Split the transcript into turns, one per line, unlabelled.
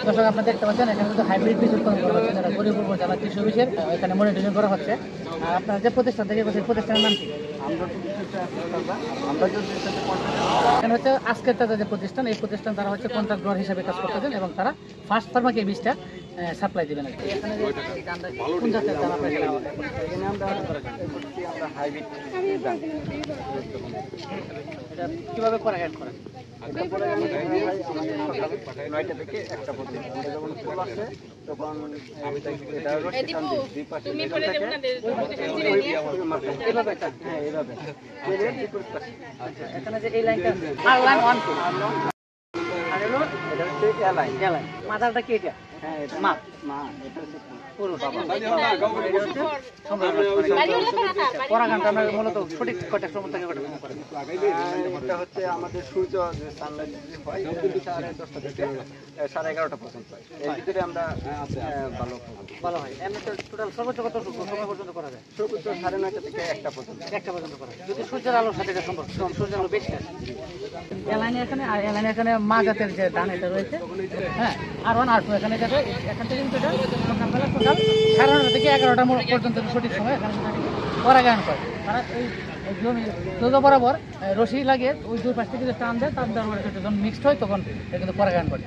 দর্শক আপনারা দেখতে পাচ্ছেন এখানে কিন্তু হাইব্রিড বীজ উৎপাদন করা হচ্ছে, যারা গরিপুর জেলা কৃষি অফিসের এখানে মনিটরিং করা হচ্ছে। আর আপনার যে প্রতিষ্ঠান থেকে সেই প্রতিষ্ঠানের নাম কি? এখানে হচ্ছে আজকের তাজা যে প্রতিষ্ঠান, এই প্রতিষ্ঠান তারা হচ্ছে কন্ট্রাক্ট গ্রোয়ার হিসেবে কাজ করতেছেন এবং তারা ফার্স্ট ফার্মাকে এই বীজটা সাপ্লাই দেবেন। এখানে কোন জাতের ধান আপনার এখানে আমরা হাইব্রিড এটা কীভাবে করা অ্যাড করেন? নয়টা থেকে একটা পর্যন্ত যখন ফুল আসে তখন এখানে যে এই লাইনটা মাথাটা কি এটা? পরাগানটা মূলত সঠিক কয়টা সময় থেকে এটা হচ্ছে আমাদের সূর্য যে সানলাইট হয় 10:30 থেকে 11:30 পর্যন্ত এর ভিতরে আমরা ভালো হয়। এমনিতে টোটাল সর্বোচ্চ কত সময় পর্যন্ত করা যায়? সর্বোচ্চ 9:30 থেকে 1টা পর্যন্ত করা যায় যদি সূর্যের আলোর সাথে সম্ভব, সূর্যের আলো বেশি আছে। এলাইনে এখানে মা জাতের যে ধান এটা রয়েছে, হ্যাঁ, আর1 আর2 এখানে যাবে। এখান থেকে কিন্তু এটা সকালবেলা টোটাল 9:30 থেকে 11টা পর্যন্ত সঠিক সময় এখানে পরাগায়ন করে। তারা এই জমি চৌদ্দ বরাবর রশি লাগিয়ে ওই দুই পাশ থেকে যে টান দেয়, তার যখন মিক্সড হয় তখন কিন্তু পরাগায়ন করে।